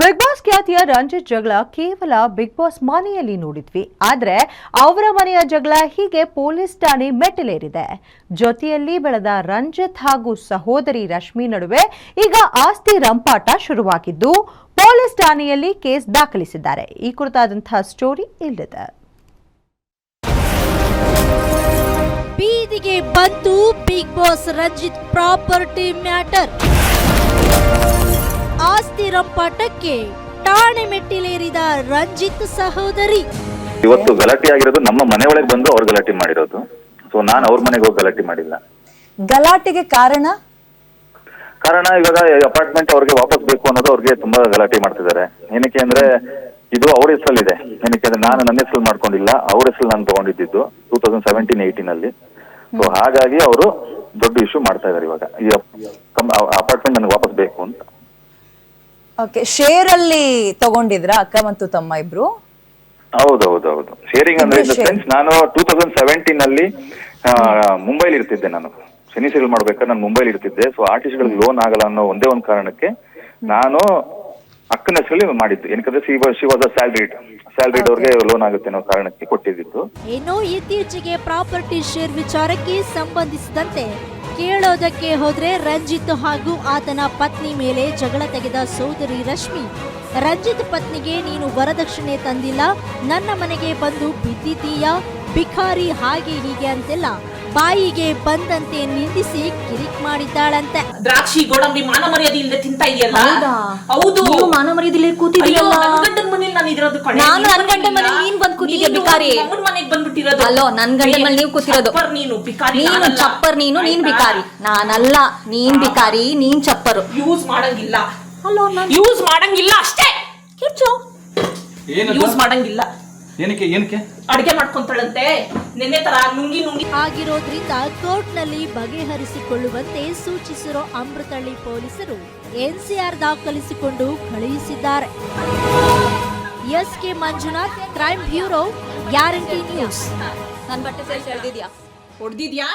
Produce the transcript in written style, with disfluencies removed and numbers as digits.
Big boss ಖ್ಯಾತಿಯ ರಂಜಿತ್ ಜಗಳ ಕೇವಲ ಬಿಗ್ ಬಾಸ್ ಮನೆಯಲ್ಲಿ ನೋಡಿದ್ವಿ. ಆದ್ರೆ ಅವರ ಮನೆಯ ಜಗಳ ಹೀಗೆ ಪೊಲೀಸ್ ಠಾಣೆ ಮೆಟ್ಟಿಲೇರಿದೆ. ಜೊತೆಯಲ್ಲಿ ಬೆಳೆದ ರಂಜಿತ್ ಹಾಗೂ ಸಹೋದರಿ ರಶ್ಮಿ ನಡುವೆ ಈಗ ಆಸ್ತಿ ರಂಪಾಟ ಶುರುವಾಗಿದ್ದು ಪೊಲೀಸ್ ಠಾಣೆಯಲ್ಲಿ ಕೇಸ್ ದಾಖಲಿಸಿದ್ದಾರೆ. ಈ ಕುರಿತಾದಂತಹ ಸ್ಟೋರಿ ಇಲ್ಲಿದೆ. ಬೀದಿಗೆ ಬಂತು big boss Ranjith property matter. ಆಸ್ತಿ ರಂಪಾಟಕ್ಕೆ ಠಾಣೆ ಮೆಟ್ಟಿಲೇರಿದ ರಂಜಿತ್ ಸಹೋದರಿ. ಇವತ್ತು ಗಲಾಟೆ ಆಗಿರೋದು ನಮ್ಮ ಮನೆ ಒಳಗೆ ಬಂದು ಅವ್ರು ಗಲಾಟೆ ಮಾಡಿರೋದು. ಸೊ ನಾನು ಅವ್ರ ಮನೆಗೆ ಹೋಗಿ ಗಲಾಟೆ ಮಾಡಿಲ್ಲ. ಗಲಾಟೆಗೆ ಕಾರಣ ಇವಾಗ ಅಪಾರ್ಟ್ಮೆಂಟ್ ಅವ್ರಿಗೆ ವಾಪಸ್ ಬೇಕು ಅನ್ನೋದು ಅವ್ರಿಗೆ ತುಂಬಾ ಗಲಾಟೆ ಮಾಡ್ತಿದ್ದಾರೆ. ಏನಕ್ಕೆ ಅಂದ್ರೆ ಇದು ಅವ್ರ ಹೆಸರಲ್ಲಿದೆ. ಏನಕ್ಕೆ ಅಂದ್ರೆ ನಾನು ನನ್ನ ಹೆಸರು ಮಾಡ್ಕೊಂಡಿಲ್ಲ, ಅವ್ರ ಹೆಸರು ನಾನು ತಗೊಂಡಿದ್ದು 2017-18 ಅಲ್ಲಿ. ಸೊ ಹಾಗಾಗಿ ಅವರು ದೊಡ್ಡ ಇಶ್ಯೂ ಮಾಡ್ತಾ ಇದಾರೆ ಇವಾಗ. ಈ ಅಪಾರ್ಟ್ಮೆಂಟ್ ನನಗೆ ವಾಪಸ್ ಬೇಕು ಅಂತ. ಓಕೆ, ಶೇರ್ ಅಲ್ಲಿ ತಗೊಂಡಿದ್ರ ಅಕ್ಕ ಮತ್ತು ತಮ್ಮ ಇಬ್ರು? ಹೌದೌದೌದು, ಶೇರಿಂಗ್ ಅಂದ್ರೆ ನಾನು 2017 ಅಲ್ಲಿ ಮುಂಬೈಲಿ ಇರ್ತಿದ್ದೆ. ನಾನು ಶನಿ ಸೀರಿಯಲ್ ಮಾಡ್ಬೇಕಾದ್ರೆ ನಾನು ಮುಂಬೈಲಿ ಇರ್ತಿದ್ದೆ. ಸೊ ಆರ್ಟಿಸ್ಟ್ಗಳಿಗೆ ಲೋನ್ ಆಗಲ್ಲ ಅನ್ನೋ ಒಂದೇ ಒಂದು ಕಾರಣಕ್ಕೆ ನಾನು ಅಕ್ಕನ ಹೆಸರಲ್ಲಿ ಮಾಡಿದ್ದು. ಏನಕ್ಕಂದ್ರೆ ಶಿ ವಾಸ್ ಸ್ಯಾಲ್ರಿಡ್ ಅವ್ರಿಗೆ ಲೋನ್ ಆಗುತ್ತೆ ಅನ್ನೋ ಕಾರಣಕ್ಕೆ ಕೊಟ್ಟಿದ್ದು. ಏನೋ ಇತ್ತೀಚೆಗೆ ಪ್ರಾಪರ್ಟಿ ಶೇರ್ ವಿಚಾರಕ್ಕೆ ಸಂಬಂಧಿಸಿದಂತೆ ಕೇಳೋದಕ್ಕೆ ಹೋದ್ರೆ ರಂಜಿತ್ ಹಾಗೂ ಆತನ ಪತ್ನಿ ಮೇಲೆ ಜಗಳ ತೆಗೆದ ಸೋದರಿ ರಶ್ಮಿ, ರಂಜಿತ್ ಪತ್ನಿಗೆ ನೀನು ವರದಕ್ಷಿಣೆ ತಂದಿಲ್ಲ, ನನ್ನ ಮನೆಗೆ ಬಂದು ಬಿದ್ದಿದ್ದೀಯಾ, ಭಿಕಾರಿ, ಹಾಗೆ ಹೀಗೆ ಅಂತೆಲ್ಲ ಬಾಯಿಗೆ ಬಂದಂತೆ ನಿಂದಿಸಿ ಕಿರಿಕ್ ಮಾಡಿದ್ದಾಳಂತೆ. ದ್ರಾಕ್ಷಿ ಗೋಡಂಬಿ ಮಾನ ಮರ್ಯಾದೆ ಇಲ್ಲದೆ ತಿಂತಾ ಇದೆಯಲ್ಲ. ಹೌದು, ನೀವು ಮಾನ ಮರ್ಯಾದೆ ಕೂತಿದ್ದೀಯಲ್ಲ. ನನ್ನ ಗಂಡನ ಮನೇಲಿ ನಾನು ಇರೋದು ಕಣೆ. ನಾನು ನನ್ನ ಗಂಡನ ಮನೇಲಿ ನೀನು ಬಂದು ಕೂತಿದ್ಯಾ ಭಿಕಾರಿ. ನನ್ನ ಮನೆಗೆ ಬಂದ್ಬಿಟ್ಟಿರೋದು. ಅಲ್ಲೋ, ನನ್ನ ಗಂಡನ ಮನೇಲಿ ನೀವು ಕೂತಿರೋದು. ನೀನು ಭಿಕಾರಿ, ನೀನು ಚಪ್ಪರ್, ನೀನು ಭಿಕಾರಿ. ನಾನಲ್ಲ, ನೀನ್ ಭಿಕಾರಿ, ನೀನ್ ಚಪ್ಪರು. ಯೂಸ್ ಮಾಡಂಗಿಲ್ಲ. ಅಲ್ಲೋ, ಯೂಸ್ ಮಾಡಂಗಿಲ್ಲ ಅಷ್ಟೇ. ಕಿಚ್ಚು ಯೂಸ್ ಮಾಡಂಗಿಲ್ಲ. ಏನಕ್ಕೆ ಅಡಿಗೆ ಮಾಡ್ಕೊಂತಾಳಂತೆ. ನೆನ್ನೆ ತರ ನುಂಗಿ ಆಗಿರೋದ್ರಿಂದ ಕೋರ್ಟ್ನಲ್ಲಿ ಬಗೆಹರಿಸಿಕೊಳ್ಳುವಂತೆ ಸೂಚಿಸಿರೋ ಅಮೃತಹಳ್ಳಿ ಪೊಲೀಸರು ಎನ್ಸಿಆರ್ ದಾಖಲಿಸಿಕೊಂಡು ಕಳುಹಿಸಿದ್ದಾರೆ. SK Manjunath, crime bureau, Guarantee News. ನನ್ನ ಬಟ್ಟೆ ಸೇರಿಸಿ ಹೊಡೆದಿದ್ಯಾ?